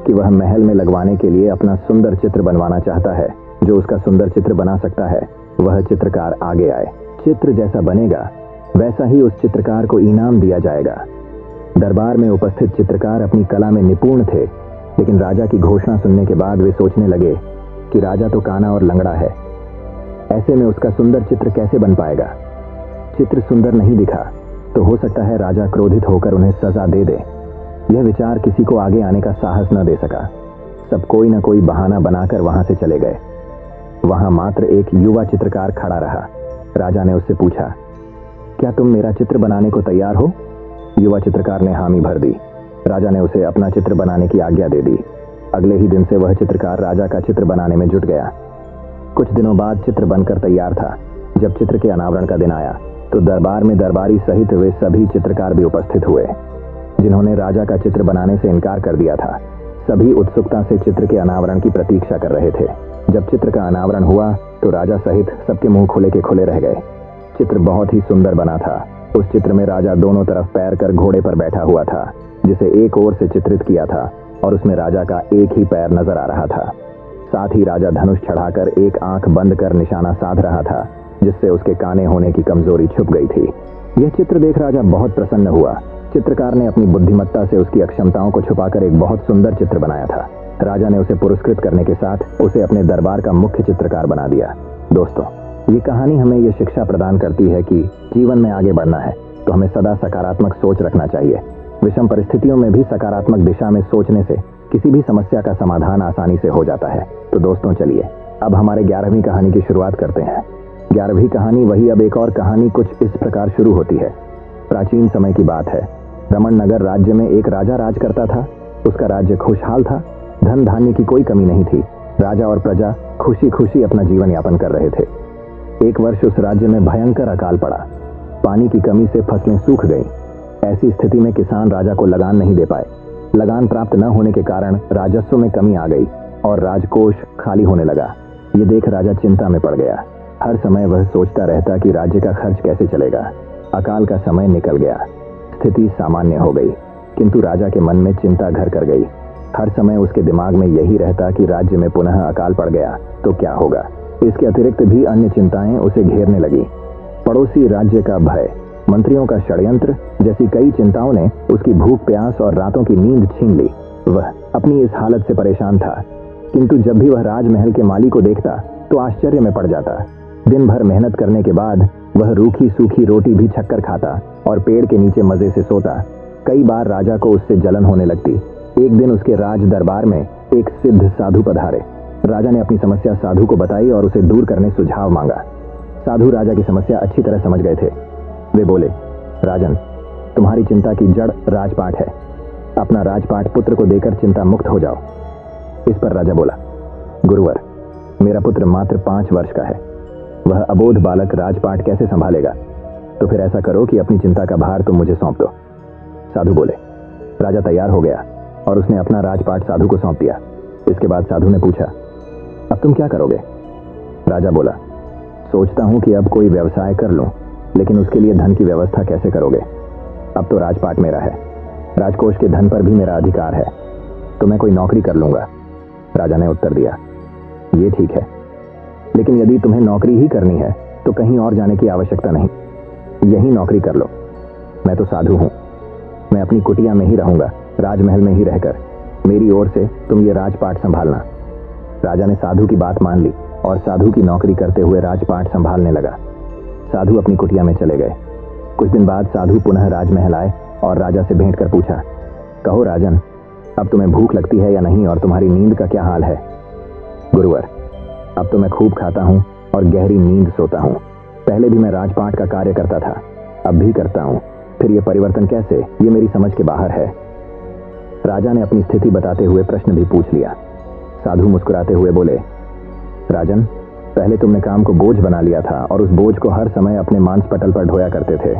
कि वह महल में लगवाने के लिए अपना सुंदर चित्र बनवाना चाहता है। जो उसका सुंदर चित्र बना सकता है वह चित्रकार आगे आए। चित्र जैसा बनेगा वैसा ही उस चित्रकार को इनाम दिया जाएगा। दरबार में उपस्थित चित्रकार अपनी कला में निपुण थे, लेकिन राजा की घोषणा सुनने के बाद वे सोचने लगे कि राजा तो काना और लंगड़ा है, ऐसे में उसका सुंदर चित्र कैसे बन पाएगा। चित्र सुंदर नहीं दिखा तो हो सकता है राजा क्रोधित होकर उन्हें सजा दे दे। यह विचार किसी को आगे आने का साहस न दे सका। सब कोई न कोई बहाना बनाकर वहां से चले गए। वहां मात्र एक युवा चित्रकार खड़ा रहा। राजा ने उससे पूछा, क्या तुम मेरा चित्र बनाने को तैयार हो? युवा चित्रकार ने हामी भर दी। राजा ने उसे अपना चित्र बनाने की आज्ञा दे दी। अगले ही दिन से वह चित्रकार राजा का चित्र बनाने में जुट गया। कुछ दिनों बाद चित्र बनकर तैयार था। जब चित्र के अनावरण का दिन आया तो दरबार में दरबारी सहित वे सभी चित्रकार भी उपस्थित हुए, जिन्होंने राजा का चित्र बनाने से इनकार कर दिया था। सभी उत्सुकता से चित्र के अनावरण की प्रतीक्षा कर रहे थे। जब चित्र का अनावरण हुआ तो राजा सहित सबके मुंह खुले के खुले रह गए। चित्र बहुत ही सुंदर बना था। उस चित्र में राजा दोनों तरफ पैर कर घोड़े पर बैठा हुआ था, जिसे एक ओर से चित्रित किया था और उसमें राजा का एक ही पैर नजर आ रहा था। साथ ही राजा धनुष चढ़ाकर एक आंख बंद कर निशाना साध रहा था, जिससे उसके काने होने की कमजोरी छुप गई थी। यह चित्र देख राजा बहुत प्रसन्न हुआ। चित्रकार ने अपनी बुद्धिमत्ता से उसकी अक्षमताओं को छुपाकर एक बहुत सुंदर चित्र बनाया था। राजा ने उसे पुरस्कृत करने के साथ उसे अपने दरबार का मुख्य चित्रकार बना दिया। दोस्तों ये कहानी हमें यह शिक्षा प्रदान करती है कि जीवन में आगे बढ़ना है तो हमें सदा सकारात्मक सोच रखना चाहिए। विषम परिस्थितियों में भी सकारात्मक दिशा में सोचने से किसी भी समस्या का समाधान आसानी से हो जाता है। तो दोस्तों चलिए अब हमारे 11वीं कहानी की शुरुआत करते हैं। 11वीं कहानी वही अब एक और कहानी कुछ इस प्रकार शुरू होती है। प्राचीन समय की बात है। रमन नगर राज्य में एक राजा राज करता था। उसका राज्य खुशहाल था। धन धान्य की कोई कमी नहीं थी। राजा और प्रजा खुशी खुशी अपना जीवन यापन कर रहे थे। एक वर्ष उस राज्य में भयंकर अकाल पड़ा। पानी की कमी से फसलें सूख गईं। ऐसी स्थिति में किसान राजा को लगान नहीं दे पाए। लगान प्राप्त न होने के कारण राजस्व में कमी आ गई और राजकोष खाली होने लगा। ये देख राजा चिंता में पड़ गया। हर समय वह सोचता रहता कि राज्य का खर्च कैसे चलेगा। अकाल का समय निकल गया। स्थिति सामान्य हो गई, किंतु राजा के मन में चिंता घर कर गई। हर समय उसके दिमाग में यही रहता कि राज्य में पुनः अकाल पड़ गया तो क्या होगा। इसके अतिरिक्त भी अन्य चिंताएं उसे घेरने लगी। पड़ोसी राज्य का भय, मंत्रियों का षड्यंत्र जैसी कई चिंताओं ने उसकी भूख, प्यास और रातों की नींद छीन ली। वह अपनी इस हालत से परेशान था, किंतु जब भी वह राजमहल के माली को देखता तो आश्चर्य में पड़ जाता। दिन भर मेहनत करने के बाद वह रूखी सूखी रोटी भी छक्कर खाता और पेड़ के नीचे मजे से सोता। कई बार राजा को उससे जलन होने लगती। एक दिन उसके राज दरबार में एक सिद्ध साधु पधारे। राजा ने अपनी समस्या साधु को बताई और उसे दूर करने सुझाव मांगा। साधु राजा की समस्या अच्छी तरह समझ गए थे। वे बोले, राजन, तुम्हारी चिंता की जड़ राजपाट है। अपना राजपाट पुत्र को देकर चिंता मुक्त हो जाओ। इस पर राजा बोला, गुरुवर, मेरा पुत्र मात्र 5 वर्ष का है। वह अबोध बालक राजपाट कैसे संभालेगा? तो फिर ऐसा करो कि अपनी चिंता का भार तुम मुझे सौंप दो। साधु बोले। राजा तैयार हो गया और उसने अपना राजपाट साधु को सौंप दिया। इसके बाद साधु ने पूछा, अब तुम क्या करोगे? राजा बोला, सोचता हूं कि अब कोई व्यवसाय कर लूं, लेकिन उसके लिए धन की व्यवस्था कैसे करोगे? अब तो राजपाट मेरा है, राजकोष के धन पर भी मेरा अधिकार है, तो मैं कोई नौकरी कर लूंगा। राजा ने उत्तर दिया, ये ठीक है, लेकिन यदि तुम्हें नौकरी ही करनी है तो कहीं और जाने की आवश्यकता नहीं, यही नौकरी कर लो। मैं तो साधु हूं, मैं अपनी कुटिया में ही रहूंगा, राजमहल में ही रहकर। मेरी ओर से तुम ये राजपाट संभालना। राजा ने साधु की बात मान ली और साधु की नौकरी करते हुए राजपाट संभालने लगा। साधु अपनी कुटिया में चले गए। कुछ दिन बाद साधु पुनः राजमहल आए और राजा से भेंट कर पूछा, कहो राजन, अब तुम्हें भूख लगती है या नहीं, और तुम्हारी नींद का क्या हाल है? गुरुवर, अब तो मैं खूब खाता हूं और गहरी नींद सोता हूं। पहले भी मैं राजपाट का कार्य करता था, अब भी करता हूं, फिर यह परिवर्तन कैसे, ये मेरी समझ के बाहर है। राजा ने अपनी स्थिति बताते हुए प्रश्न भी पूछ लिया। साधु मुस्कुराते हुए बोले, राजन, पहले तुमने काम को बोझ बना लिया था और उस बोझ को हर समय अपने मांस पटल पर ढोया करते थे,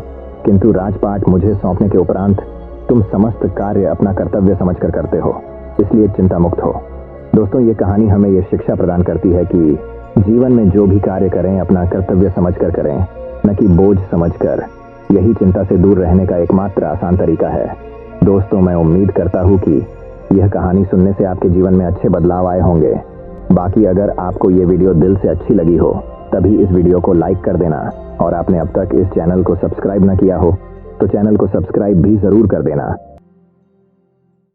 किंतु राजपाट मुझे सौंपने के उपरांत तुम समस्त कार्य अपना कर्तव्य समझकर करते हो, इसलिए चिंता मुक्त हो। दोस्तों, ये कहानी हमें यह शिक्षा प्रदान करती है कि जीवन में जो भी कार्य करें अपना कर्तव्य समझकर करें, न कि बोझ समझकर। यही चिंता से दूर रहने का एकमात्र आसान तरीका है। दोस्तों, मैं उम्मीद करता हूँ कि यह कहानी सुनने से आपके जीवन में अच्छे बदलाव आए होंगे। बाकी अगर आपको ये वीडियो दिल से अच्छी लगी हो तभी इस वीडियो को लाइक कर देना, और आपने अब तक इस चैनल को सब्सक्राइब न किया हो तो चैनल को सब्सक्राइब भी जरूर कर देना।